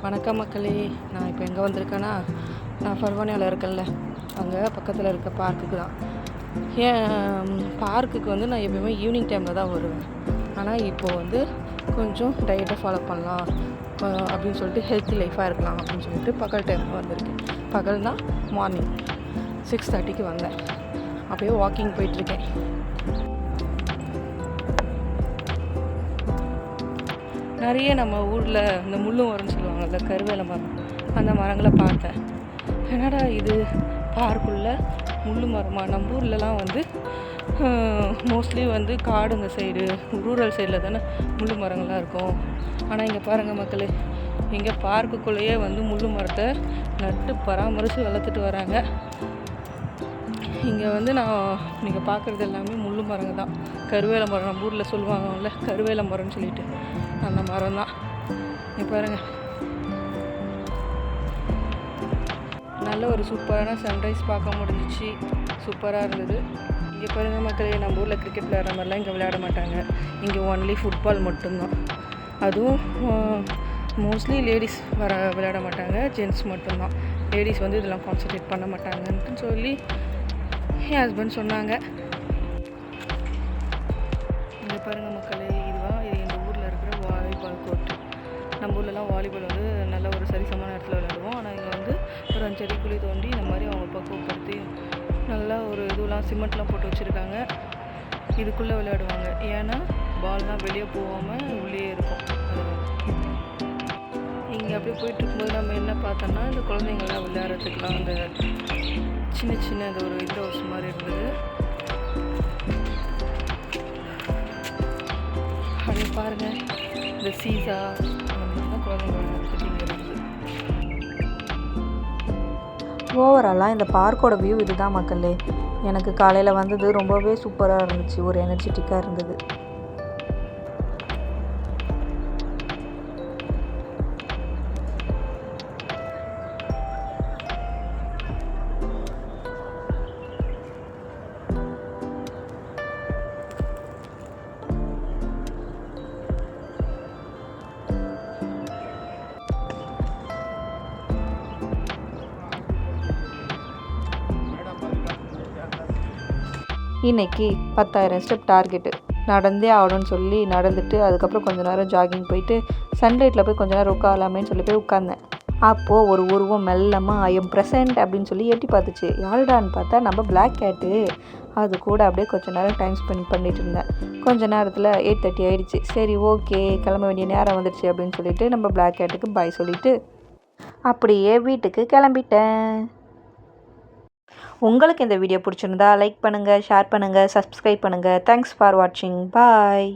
வணக்கம் மக்களே. நான் இப்போ எங்கே வந்திருக்கேன்னா, நான் ஃபர்வானியாவில் இருக்கேன்ல, அங்கே பக்கத்தில் இருக்க பார்க்குக்கு தான். ஏன் பார்க்குக்கு நான் எப்பயுமே ஈவினிங் டைமில் தான் வருவேன். ஆனால் இப்போது கொஞ்சம் டயட்டை ஃபாலோ பண்ணலாம் அப்படின்னு சொல்லிட்டு ஹெல்த்தி லைஃபாக இருக்கலாம் அப்படின்னு சொல்லிட்டு பகல் டைமில் வந்திருக்கேன். பகல்னால் மார்னிங் 6:30க்கு வந்தேன். அப்படியே வாக்கிங் போயிட்டுருக்கேன். நிறைய நம்ம ஊரில் இந்த முள்ளு மரம்னு சொல்லுவாங்கள்ல, கருவேல மரம், அந்த மரங்களை பார்த்தேன். என்னடா இது பார்க்குள்ள முள்ளு மரமா? நம்ம ஊர்லலாம் மோஸ்ட்லி காடுங்க சைடு, ரூரல் சைடில் தானே முள்ளு மரங்கள்லாம் இருக்கும். ஆனால் இங்கே பாருங்கள் மக்களே, இங்கே பார்க்குக்குள்ளேயே முள்ளு மரத்தை நட்டு பராமரித்து வளர்த்துட்டு வராங்க. இங்கே நீங்கள் பார்க்குறது எல்லாமே முள்ளு மரங்க தான். கருவேல மரம், நம்ம ஊரில் சொல்லுவாங்கல்ல கருவேல மரம்னு சொல்லிட்டு, அந்த மரம் தான். இங்கே பாருங்கள், நல்ல ஒரு சூப்பரான சன்ரைஸ் பார்க்க முடிஞ்சிச்சு. சூப்பராக இருந்தது. இங்கே பாருங்கள் மக்களே, நம்ம ஊரில் கிரிக்கெட் விளையாடுற மாதிரிலாம் இங்கே விளையாட மாட்டாங்க. இங்கே ஒன்லி ஃபுட்பால் மட்டும்தான். அதுவும் மோஸ்ட்லி லேடிஸ் விளையாட மாட்டாங்க, ஜென்ட்ஸ் மட்டும்தான். லேடிஸ் இதெல்லாம் கான்சன்ட்ரேட் பண்ண மாட்டாங்கன்ட்டு சொல்லி என் ஹஸ்பண்ட் சொன்னாங்க. இங்கே பாருங்கள் மக்களே, இதுதான் எங்கள் ஊரில் இருக்கிற வாலிபால் கோர்ட்டு. நம்ம ஊர்லலாம் வாலிபால் நல்ல ஒரு சரிசமான இடத்துல விளையாடுவோம். ஆனால் இங்கே ஒரு 5 அடி குழி தோண்டி இந்த மாதிரி அவங்க பக்குவப்படுத்தி நல்லா ஒரு இதுலாம் சிமெண்ட்லாம் போட்டு வச்சுருக்காங்க. இதுக்குள்ளே விளையாடுவாங்க. ஏன்னா பால்லாம் வெளியே போகாமல் உள்ளே இருக்கும். இங்கே அப்படியே போயிட்டுருக்கும்போது நம்ம என்ன பார்த்தோன்னா, இந்த குழந்தைங்கள்லாம் விளையாடுறதுக்கெலாம் அந்த சின்ன அந்த ஒரு இன்டோர் ஹவுஸ் மாதிரி இருந்தது. அப்படி பாருங்கள், இந்த சீசா அந்த குழந்தைங்க விளையாடுறதுக்கு இங்கே இருந்தது. ஓவராலாக இந்த பார்க்கோட வியூ இதுதான் மக்களே. எனக்கு காலையில் வந்தது ரொம்பவே சூப்பராக இருந்துச்சு, ஒரு எனர்ஜெட்டிக்காக இருந்தது. இன்றைக்கி 10,000 ஸ்டெப் டார்கெட்டு நடந்தே ஆகணும்னு சொல்லி நடந்துட்டு, அதுக்கப்புறம் கொஞ்சம் நேரம் ஜாகிங் போயிட்டு சன்லைட்டில் போய் கொஞ்சம் நேரம் உட்காரலாமேன்னு சொல்லி போய் உட்காந்தேன். அப்போது ஒரு உருவம் மெல்லமாக ஐ எம் ப்ரெசன்ட் அப்படின்னு சொல்லி எட்டி பார்த்துச்சு. யாருடான்னு பார்த்தா நம்ம பிளாக் கேட்டு. அது கூட அப்படியே கொஞ்சம் நேரம் டைம் ஸ்பெண்ட் பண்ணிட்டு இருந்தேன். கொஞ்சம் நேரத்தில் 8:30 ஆகிடுச்சு. சரி ஓகே, கிளம்ப வேண்டிய நேரம் வந்துடுச்சு அப்படின்னு சொல்லிட்டு நம்ம பிளாக் கேட்டுக்கு பாய் சொல்லிவிட்டு அப்படியே வீட்டுக்கு கிளம்பிட்டேன். உங்களுக்கு இந்த வீடியோ பிடிச்சிருந்தா லைக் பண்ணுங்கள், ஷேர் பண்ணுங்கள், சப்ஸ்கிரைப் பண்ணுங்கள். தேங்க்ஸ் ஃபார் வாட்சிங். பாய்.